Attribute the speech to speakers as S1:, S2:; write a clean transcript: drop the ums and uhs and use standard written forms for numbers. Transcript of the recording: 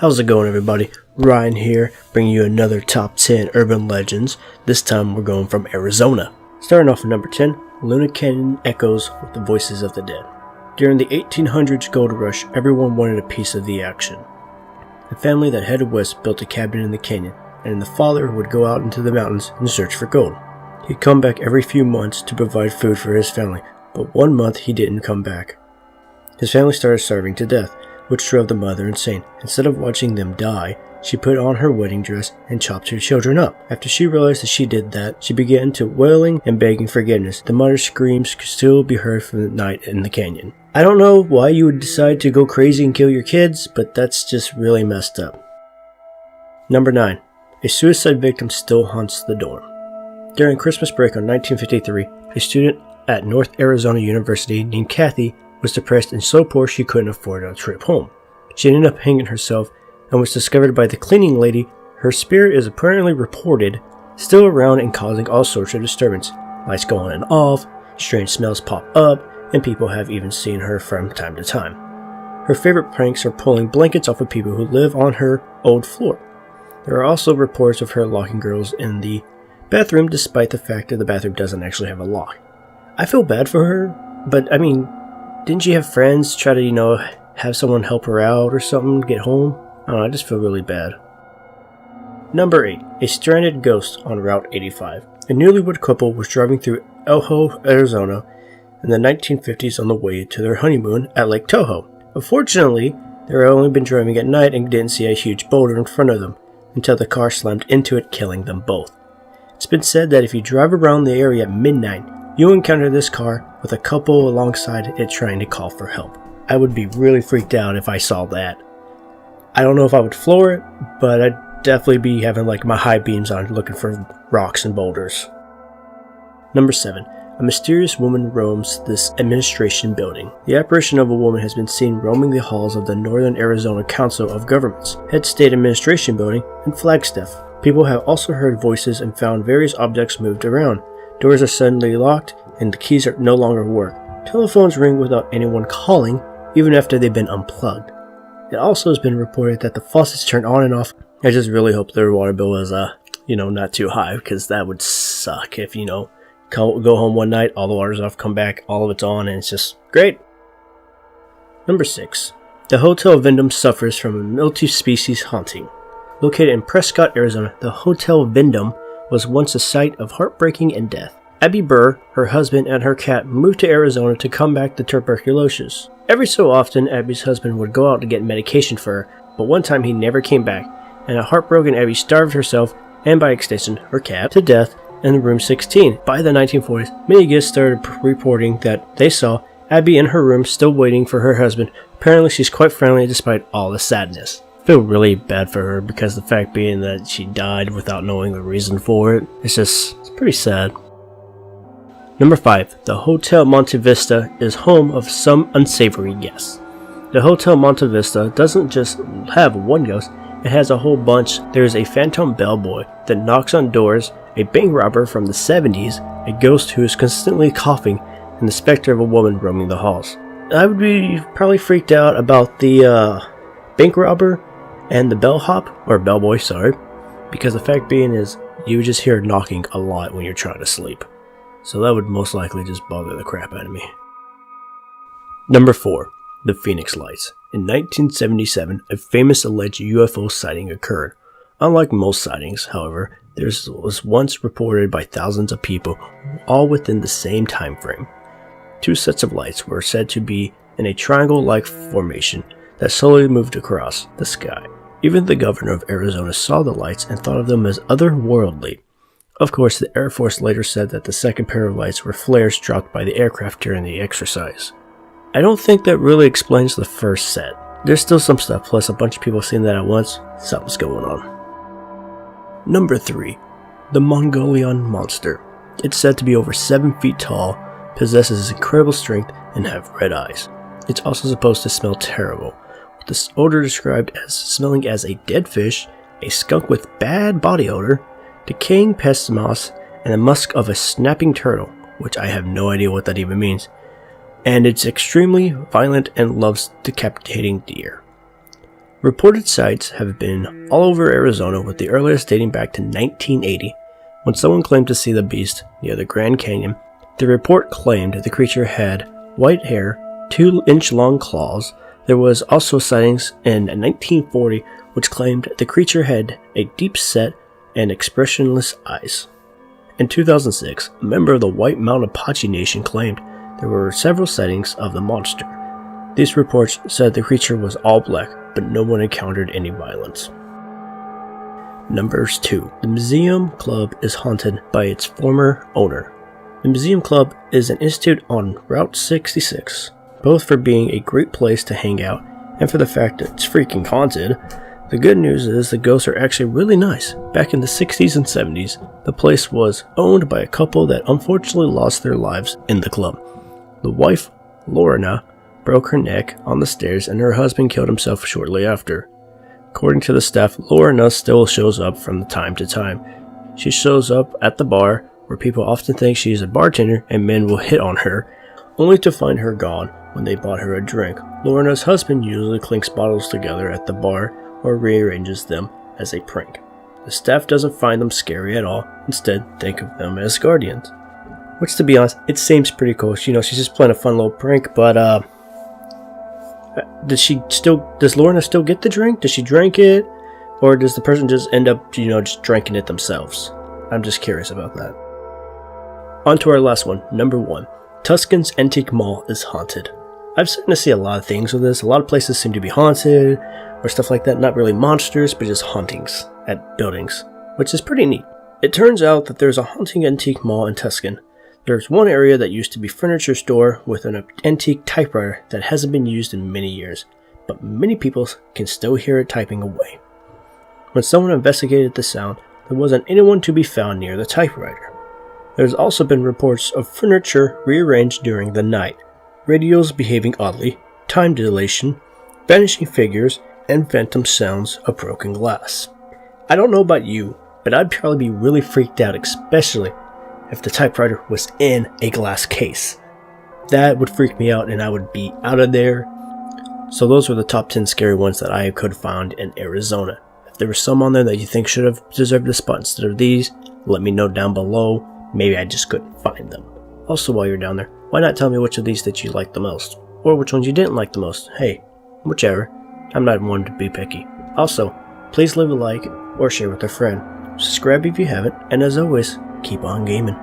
S1: How's it going, everybody? Ryan here, bringing you another top 10 urban legends. This time we're going from Arizona. Starting off at number 10, Luna Canyon echoes with the voices of the dead. During the 1800s gold rush, everyone wanted a piece of the action. The family that headed west built a cabin in the canyon, and the father would go out into the mountains and search for gold. He'd come back every few months to provide food for his family, but one month he didn't come back. His family started starving to death, which drove the mother insane. Instead of watching them die, she put on her wedding dress and chopped her children up. After she realized that she did that, she began to wailing and begging forgiveness. The mother's screams could still be heard from the night in the canyon. I don't know why you would decide to go crazy and kill your kids, but that's just really messed up. Number 9. A suicide victim still haunts the dorm. During Christmas break in 1953, a student at North Arizona University named Kathy was depressed and so poor she couldn't afford a trip home. She ended up hanging herself and was discovered by the cleaning lady. Her spirit is apparently reported still around and causing all sorts of disturbance. Lights go on and off, strange smells pop up, and people have even seen her from time to time. Her favorite pranks are pulling blankets off of people who live on her old floor. There are also reports of her locking girls in the bathroom despite the fact that the bathroom doesn't actually have a lock. I feel bad for her, but didn't she have friends try to, have someone help her out or something, get home? I don't know, I just feel really bad. Number 8. A stranded ghost on Route 85. A newlywed couple was driving through Elko, Arizona in the 1950s on the way to their honeymoon at Lake Tahoe. Unfortunately, they had only been driving at night and didn't see a huge boulder in front of them until the car slammed into it, killing them both. It's been said that if you drive around the area at midnight, you'll encounter this car with a couple alongside it trying to call for help. I would be really freaked out if I saw that. I don't know if I would floor it, but I'd definitely be having my high beams on looking for rocks and boulders. Number 7. A mysterious woman roams this administration building. The apparition of a woman has been seen roaming the halls of the Northern Arizona Council of Governments, Head State Administration Building, and Flagstaff. People have also heard voices and found various objects moved around. Doors are suddenly locked, and the keys are no longer work. Telephones ring without anyone calling, even after they've been unplugged. It also has been reported that the faucets turn on and off. I just really hope their water bill is, not too high, because that would suck if, go home one night, all the water's off, come back, all of it's on, and it's just great. Number 6. The Hotel Vendôme suffers from a multi-species haunting. Located in Prescott, Arizona, the Hotel Vendôme was once a site of heartbreaking and death. Abby Burr, her husband, and her cat moved to Arizona to combat the tuberculosis. Every so often, Abby's husband would go out to get medication for her, but one time he never came back, and a heartbroken Abby starved herself, and by extension, her cat, to death in room 16. By the 1940s, many guests started reporting that they saw Abby in her room still waiting for her husband. Apparently, she's quite friendly despite all the sadness. I feel really bad for her because the fact being that she died without knowing the reason for it, it's pretty sad. Number 5. The Hotel Monte Vista is home of some unsavory guests. The Hotel Monte Vista doesn't just have one ghost, it has a whole bunch. There's a phantom bellboy that knocks on doors, a bank robber from the 70s, a ghost who is constantly coughing, and the specter of a woman roaming the halls. I would be probably freaked out about the bank robber and the bellboy, because the fact being is you just hear knocking a lot when you're trying to sleep. So that would most likely just bother the crap out of me. Number 4. The Phoenix Lights. In 1977, a famous alleged UFO sighting occurred. Unlike most sightings, however, this was once reported by thousands of people, all within the same time frame. 2 sets of lights were said to be in a triangle-like formation that slowly moved across the sky. Even the governor of Arizona saw the lights and thought of them as otherworldly. Of course, the Air Force later said that the second pair of lights were flares dropped by the aircraft during the exercise. I don't think that really explains the first set. There's still some stuff, plus a bunch of people seeing that at once. Something's going on. Number 3. The Mongolian monster. It's said to be over 7 feet tall, possesses incredible strength, and have red eyes. It's also supposed to smell terrible, with this odor described as smelling as a dead fish, a skunk with bad body odor, decaying pest moss, and the musk of a snapping turtle, which I have no idea what that even means, and it's extremely violent and loves decapitating deer. Reported sites have been all over Arizona, with the earliest dating back to 1980, when someone claimed to see the beast near the Grand Canyon. The report claimed the creature had white hair, 2-inch-long claws. There was also sightings in 1940 which claimed the creature had a deep-set and expressionless eyes. In 2006, a member of the White Mountain Apache Nation claimed there were several sightings of the monster. These reports said the creature was all black, but no one encountered any violence. Number 2. The Museum Club is haunted by its former owner. The Museum Club is an institute on Route 66, both for being a great place to hang out and for the fact that it's freaking haunted. The good news is the ghosts are actually really nice. Back in the 60s and 70s, the place was owned by a couple that unfortunately lost their lives in the club. The wife, Lorna, broke her neck on the stairs and her husband killed himself shortly after. According to the staff, Lorna still shows up from time to time. She shows up at the bar, where people often think she is a bartender and men will hit on her, only to find her gone when they bought her a drink. Lorna's husband usually clinks bottles together at the bar or rearranges them as a prank. The staff doesn't find them scary at all, instead think of them as guardians. Which, to be honest, it seems pretty cool. You know, she's just playing a fun little prank, but does Lorna still get the drink? Does she drink it? Or does the person just end up, just drinking it themselves? I'm just curious about that. On to our last one, number 1. Tucson's Antique Mall is haunted. I've started to see a lot of things with this. A lot of places seem to be haunted, or stuff like that. Not really monsters, but just hauntings at buildings, which is pretty neat. It turns out that there's a haunting antique mall in Tucson. There's one area that used to be a furniture store with an antique typewriter that hasn't been used in many years, but many people can still hear it typing away. When someone investigated the sound, there wasn't anyone to be found near the typewriter. There's also been reports of furniture rearranged during the night, radios behaving oddly, time dilation, vanishing figures, and phantom sounds of broken glass. I don't know about you, but I'd probably be really freaked out, especially if the typewriter was in a glass case. That would freak me out and I would be out of there. So those were the top 10 scary ones that I could find in Arizona. If there was some on there that you think should have deserved a spot instead of these, let me know down below. Maybe I just couldn't find them. Also, while you're down there, why not tell me which of these that you liked the most? Or which ones you didn't like the most? Hey, whichever. I'm not one to be picky. Also, please leave a like or share with a friend. Subscribe if you haven't, and as always, keep on gaming.